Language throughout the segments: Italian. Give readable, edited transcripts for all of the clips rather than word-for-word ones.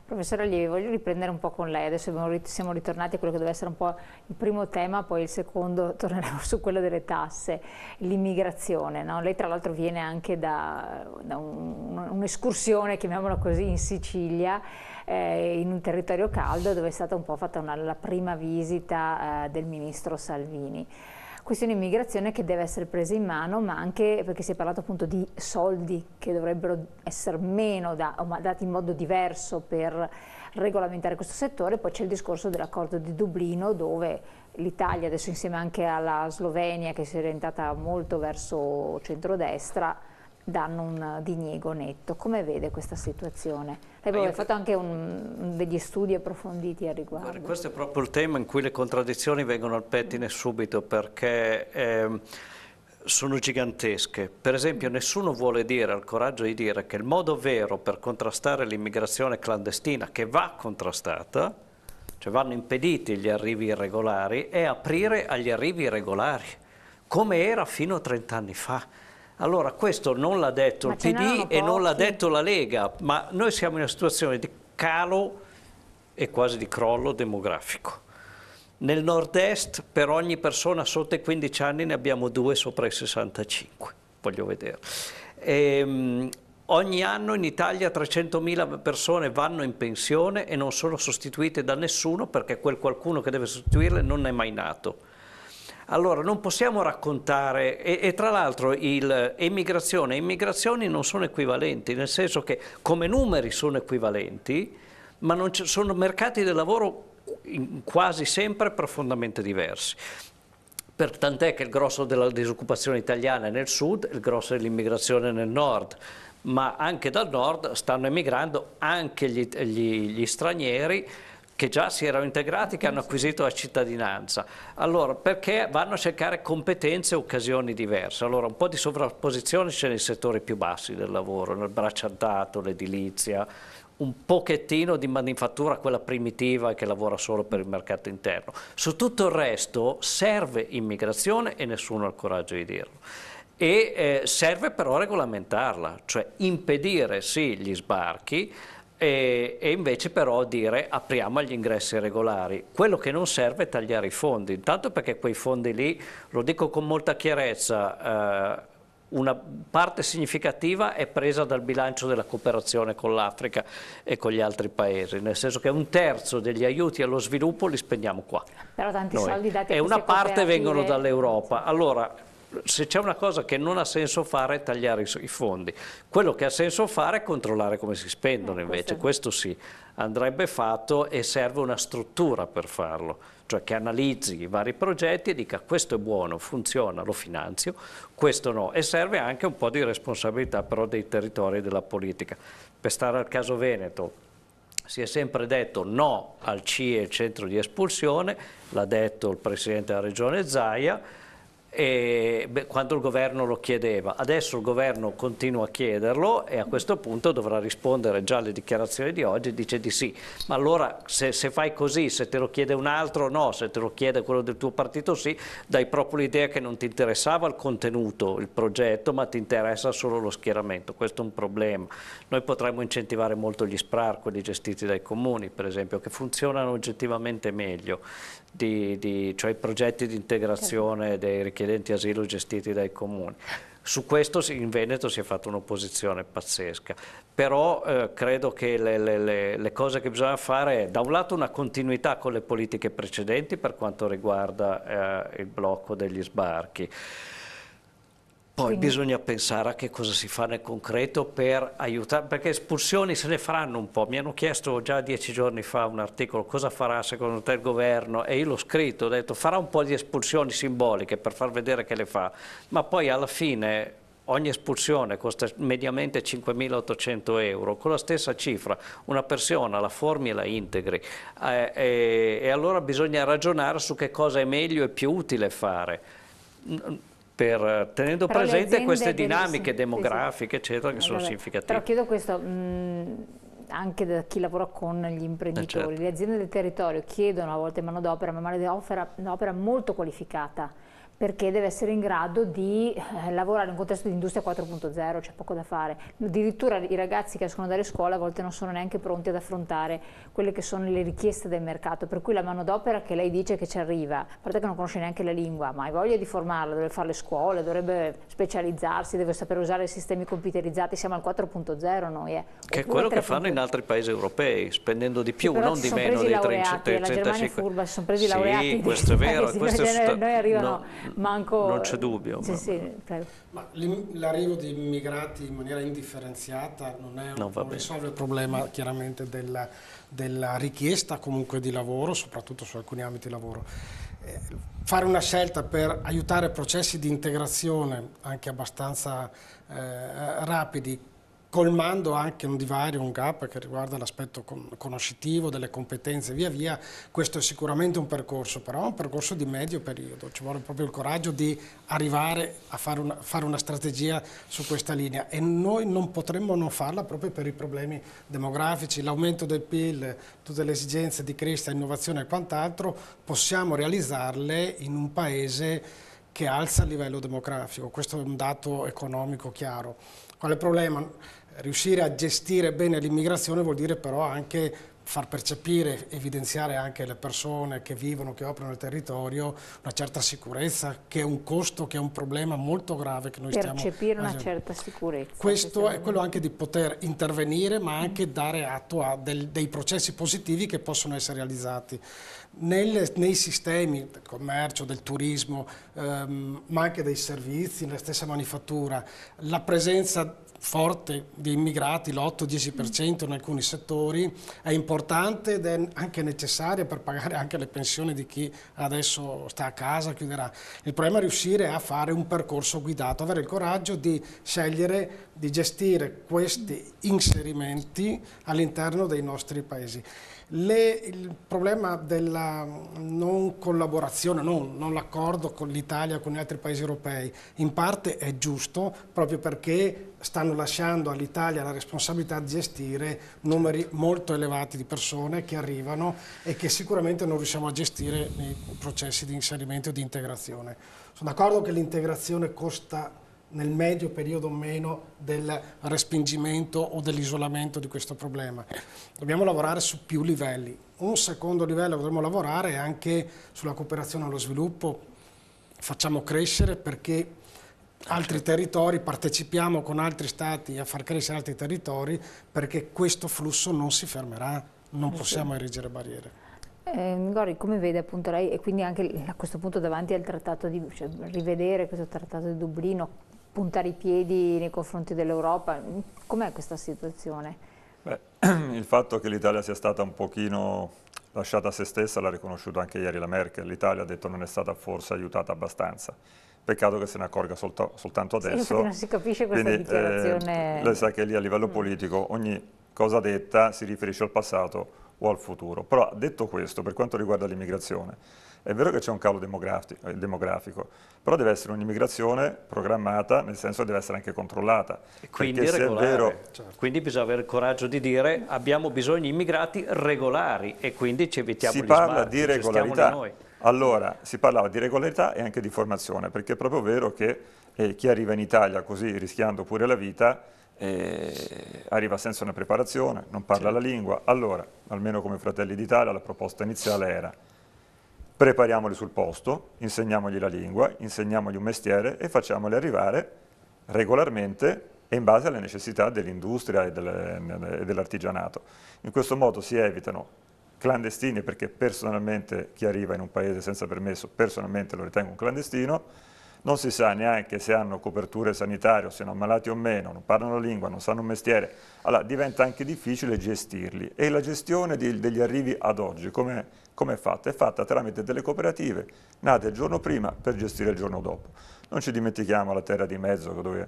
Professore Allievi, voglio riprendere un po' con lei, adesso siamo ritornati a quello che deve essere un po' il primo tema, poi il secondo torneremo su quello delle tasse, l'immigrazione, no? Lei tra l'altro viene anche da un'escursione, chiamiamola così, in Sicilia, in un territorio caldo dove è stata un po' fatta la prima visita del ministro Salvini. Questione immigrazione che deve essere presa in mano, ma anche perché si è parlato appunto di soldi che dovrebbero essere meno dati in modo diverso per regolamentare questo settore. Poi c'è il discorso dell'accordo di Dublino, dove l'Italia, adesso insieme anche alla Slovenia, che si è orientata molto verso centrodestra, danno un diniego netto. Come vede questa situazione? Lei ha fatto anche degli studi approfonditi a riguardo. Questo è proprio il tema in cui le contraddizioni vengono al pettine subito, perché sono gigantesche. Per esempio, nessuno vuole dire, ha il coraggio di dire che il modo vero per contrastare l'immigrazione clandestina, che va contrastata, cioè vanno impediti gli arrivi irregolari, è aprire agli arrivi irregolari, come era fino a 30 anni fa. Allora, questo non l'ha detto il PD e non l'ha detto la Lega, ma noi siamo in una situazione di calo e quasi di crollo demografico. Nel nord-est per ogni persona sotto i 15 anni ne abbiamo 2 sopra i 65, voglio vedere. Ogni anno in Italia 300.000 persone vanno in pensione e non sono sostituite da nessuno, perché quel qualcuno che deve sostituirle non è mai nato. Allora non possiamo raccontare, e tra l'altro emigrazione e immigrazioni non sono equivalenti, nel senso che come numeri sono equivalenti, ma non sono mercati del lavoro quasi sempre profondamente diversi. Tant'è che il grosso della disoccupazione italiana è nel sud, il grosso dell'immigrazione nel nord, ma anche dal nord stanno emigrando anche gli stranieri, che già si erano integrati, che hanno acquisito la cittadinanza. Allora, perché vanno a cercare competenze e occasioni diverse? Allora, un po' di sovrapposizione c'è nei settori più bassi del lavoro, nel bracciantato, l'edilizia, un pochettino di manifattura, quella primitiva che lavora solo per il mercato interno. Su tutto il resto serve immigrazione e nessuno ha il coraggio di dirlo. E serve però regolamentarla, cioè impedire sì gli sbarchi, e invece però dire apriamo agli ingressi regolari. Quello che non serve è tagliare i fondi, intanto perché quei fondi lì, lo dico con molta chiarezza, una parte significativa è presa dal bilancio della cooperazione con l'Africa e con gli altri paesi, nel senso che 1/3 degli aiuti allo sviluppo li spendiamo qua. Però tanti soldi dati a e una parte vengono dall'Europa. Sì. Allora, se c'è una cosa che non ha senso fare è tagliare i fondi. Quello che ha senso fare è controllare come si spendono invece, questo sì, andrebbe fatto, e serve una struttura per farlo, cioè che analizzi i vari progetti e dica questo è buono, funziona, lo finanzio, questo no, e serve anche un po' di responsabilità però dei territori e della politica. Per stare al caso Veneto, si è sempre detto no al CIE, il centro di espulsione, l'ha detto il Presidente della Regione Zaia, quando il governo lo chiedeva. Adesso il governo continua a chiederlo e a questo punto dovrà rispondere, già alle dichiarazioni di oggi dice di sì. Ma allora se fai così, se te lo chiede un altro no, se te lo chiede quello del tuo partito sì, dai proprio l'idea che non ti interessava il contenuto, il progetto, ma ti interessa solo lo schieramento. Questo è un problema. Noi potremmo incentivare molto gli SPRAR, quelli gestiti dai comuni per esempio, che funzionano oggettivamente meglio, cioè i progetti di integrazione dei richiedenti asilo gestiti dai comuni. Su questo in Veneto si è fatta un'opposizione pazzesca, però credo che le cose che bisogna fare è da un lato una continuità con le politiche precedenti per quanto riguarda il blocco degli sbarchi. Poi bisogna pensare a che cosa si fa nel concreto per aiutare, perché espulsioni se ne faranno un po'. Mi hanno chiesto già 10 giorni fa un articolo, cosa farà secondo te il governo? E io l'ho scritto, ho detto farà un po' di espulsioni simboliche per far vedere che le fa, ma poi alla fine ogni espulsione costa mediamente 5.800 euro, con la stessa cifra una persona la formi e la integri, e allora bisogna ragionare su che cosa è meglio e più utile fare, tenendo presente queste dinamiche demografiche, eccetera, che sono significative. Però chiedo questo anche da chi lavora con gli imprenditori. Certo. Le aziende del territorio chiedono a volte manodopera, ma manodopera molto qualificata, perché deve essere in grado di lavorare in un contesto di industria 4.0, c'è poco da fare. Addirittura i ragazzi che escono dalle scuole a volte non sono neanche pronti ad affrontare quelle che sono le richieste del mercato, per cui la manodopera che lei dice che ci arriva, a parte che non conosce neanche la lingua, ma hai voglia di formarla, deve fare le scuole, dovrebbe specializzarsi, deve sapere usare i sistemi computerizzati, siamo al 4.0 noi. Che è quello che fanno in altri paesi europei, spendendo di più, non di meno dei 35. La Germania è furba, si sono presi i laureati. Sì, questo è vero. Noi arrivano... Manco... Non c'è dubbio. Ma l'arrivo di immigrati in maniera indifferenziata non risolve il problema chiaramente della richiesta comunque di lavoro, soprattutto su alcuni ambiti di lavoro. Fare una scelta per aiutare processi di integrazione anche abbastanza rapidi, colmando anche un divario, un gap che riguarda l'aspetto conoscitivo, delle competenze via via, questo è sicuramente un percorso, però è un percorso di medio periodo, ci vuole proprio il coraggio di arrivare a fare una strategia su questa linea e noi non potremmo non farla proprio per i problemi demografici, l'aumento del PIL, tutte le esigenze di crescita, innovazione e quant'altro, possiamo realizzarle in un paese che alza il livello demografico, questo è un dato economico chiaro. Qual è il problema? Riuscire a gestire bene l'immigrazione vuol dire però anche far percepire, evidenziare anche alle persone che vivono, che operano nel territorio, una certa sicurezza, che è un costo, che è un problema molto grave che noi stiamo... Percepire una certa sicurezza. Questo è quello anche di poter intervenire, ma anche dare atto a dei processi positivi che possono essere realizzati. Nei sistemi del commercio, del turismo, ma anche dei servizi, nella stessa manifattura, la presenza forte di immigrati, l'8-10% in alcuni settori, è importante ed è anche necessaria per pagare anche le pensioni di chi adesso sta a casa, chiuderà. Il problema è riuscire a fare un percorso guidato, avere il coraggio di scegliere, di gestire questi inserimenti all'interno dei nostri paesi. Il problema della non collaborazione, non l'accordo con l'Italia e con gli altri paesi europei, in parte è giusto proprio perché stanno lasciando all'Italia la responsabilità di gestire numeri molto elevati di persone che arrivano e che sicuramente non riusciamo a gestire nei processi di inserimento e di integrazione. Sono d'accordo che l'integrazione costa nel medio periodo meno del respingimento o dell'isolamento di questo problema. Dobbiamo lavorare su più livelli. Un secondo livello che dovremmo lavorare è anche sulla cooperazione allo sviluppo. Facciamo crescere perché altri territori, partecipiamo con altri stati a far crescere altri territori perché questo flusso non si fermerà, non possiamo erigere barriere. Gori, come vede appunto lei, e quindi anche a questo punto davanti al trattato cioè rivedere questo trattato di Dublino, puntare i piedi nei confronti dell'Europa, com'è questa situazione? Beh, il fatto che l'Italia sia stata un pochino lasciata a se stessa l'ha riconosciuto anche ieri la Merkel, l'Italia ha detto non è stata forse aiutata abbastanza. Peccato che se ne accorga soltanto adesso. Sì, non si capisce questa dichiarazione. Lei sa che lì a livello politico ogni cosa detta si riferisce al passato o al futuro. Però detto questo, per quanto riguarda l'immigrazione, è vero che c'è un calo demografico, però deve essere un'immigrazione programmata, nel senso che deve essere anche controllata. E quindi regolare. Quindi bisogna avere il coraggio di dire abbiamo bisogno di immigrati regolari e quindi ci evitiamo gli sbarchi. Si parla di regolarità. Allora, si parlava di regolarità e anche di formazione, perché è proprio vero che chi arriva in Italia così rischiando pure la vita arriva senza una preparazione, non parla la lingua. Allora, almeno come Fratelli d'Italia, la proposta iniziale era prepariamoli sul posto, insegniamogli la lingua, insegniamogli un mestiere e facciamoli arrivare regolarmente e in base alle necessità dell'industria e dell'artigianato. In questo modo si evitano clandestini, perché personalmente chi arriva in un paese senza permesso personalmente lo ritengo un clandestino, non si sa neanche se hanno coperture sanitarie o siano ammalati o meno, non parlano la lingua, non sanno un mestiere, allora diventa anche difficile gestirli. E la gestione degli arrivi ad oggi come è fatta? È fatta tramite delle cooperative nate il giorno prima per gestire il giorno dopo. Non ci dimentichiamo la terra di mezzo dove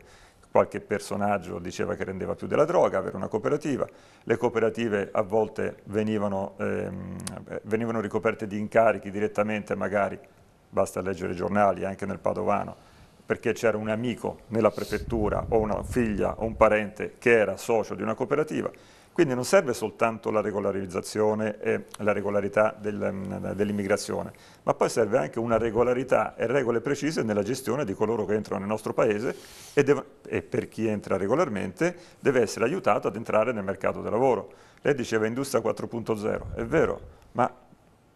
qualche personaggio diceva che rendeva più della droga avere una cooperativa. Le cooperative a volte venivano ricoperte di incarichi direttamente, magari, basta leggere i giornali, anche nel Padovano, perché c'era un amico nella prefettura o una figlia o un parente che era socio di una cooperativa. Quindi non serve soltanto la regolarizzazione e la regolarità dell'immigrazione, ma poi serve anche una regolarità e regole precise nella gestione di coloro che entrano nel nostro paese e per chi entra regolarmente deve essere aiutato ad entrare nel mercato del lavoro. Lei diceva industria 4.0, è vero, ma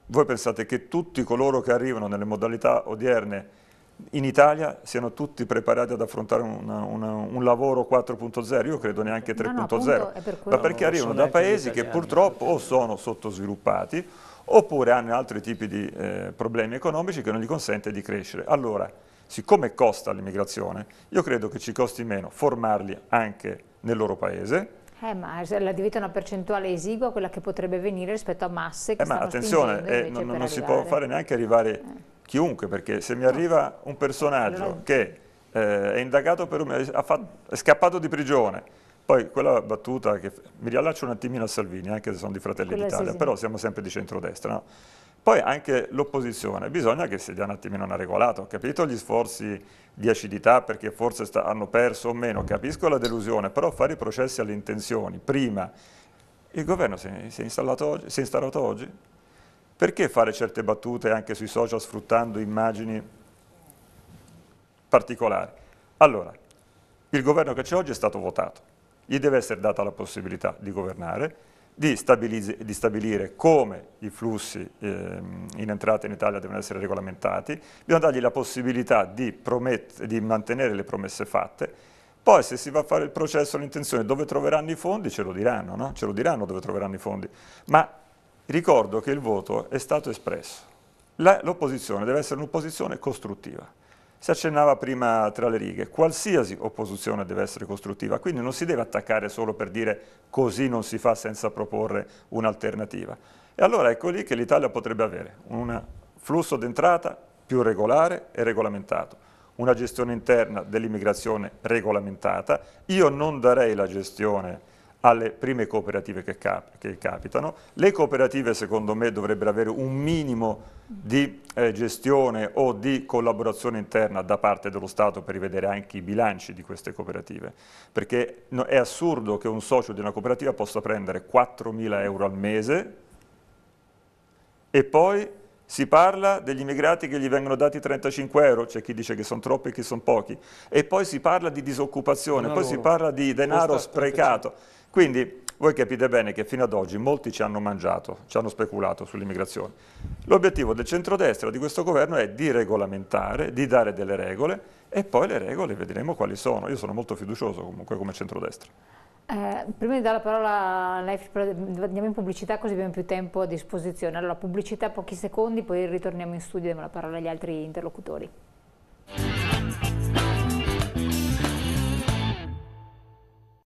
voi pensate che tutti coloro che arrivano nelle modalità odierne in Italia siano tutti preparati ad affrontare un lavoro 4.0? Io credo neanche 3.0, ma perché arrivano da paesi che purtroppo o sono sottosviluppati oppure hanno altri tipi di problemi economici che non gli consente di crescere. Allora, siccome costa l'immigrazione, io credo che ci costi meno formarli anche nel loro paese. Ma la diventa una percentuale esigua quella che potrebbe venire rispetto a masse che ma stanno attenzione, non si può fare neanche arrivare chiunque, perché se mi arriva un personaggio che è indagato è scappato di prigione, poi quella battuta che mi riallaccio un attimino a Salvini, anche se sono di Fratelli d'Italia, però siamo sempre di centrodestra, no? Poi anche l'opposizione, bisogna che si dia un attimino una regolata. Ho capito gli sforzi di acidità perché forse hanno perso o meno, capisco la delusione, però fare i processi alle intenzioni prima. Il governo si è installato oggi? Perché fare certe battute anche sui social sfruttando immagini particolari? Allora, il governo che c'è oggi è stato votato, gli deve essere data la possibilità di governare, di stabilire come i flussi in entrata in Italia devono essere regolamentati, bisogna dargli la possibilità di mantenere le promesse fatte. Poi se si va a fare il processo all'intenzione dove troveranno i fondi, ce lo diranno, no? Ce lo diranno dove troveranno i fondi. Ma ricordo che il voto è stato espresso. L'opposizione deve essere un'opposizione costruttiva. Si accennava prima tra le righe, qualsiasi opposizione deve essere costruttiva, quindi non si deve attaccare solo per dire così non si fa senza proporre un'alternativa. E allora ecco lì che l'Italia potrebbe avere un flusso d'entrata più regolare e regolamentato, una gestione interna dell'immigrazione regolamentata. Io non darei la gestione alle prime cooperative che capitano. Le cooperative secondo me dovrebbero avere un minimo di gestione o di collaborazione interna da parte dello Stato per rivedere anche i bilanci di queste cooperative, perché è assurdo che un socio di una cooperativa possa prendere 4.000 euro al mese e poi si parla degli immigrati che gli vengono dati 35 euro, c'è chi dice che sono troppi e che sono pochi, e poi si parla di disoccupazione, poi si parla di denaro sprecato. Quindi voi capite bene che fino ad oggi molti ci hanno mangiato, ci hanno speculato sull'immigrazione. L'obiettivo del centrodestra, di questo governo, è di regolamentare, di dare delle regole e poi le regole vedremo quali sono. Io sono molto fiducioso comunque come centrodestra. Prima di dare la parola a lei, andiamo in pubblicità così abbiamo più tempo a disposizione. Allora pubblicità pochi secondi, poi ritorniamo in studio e diamo la parola agli altri interlocutori.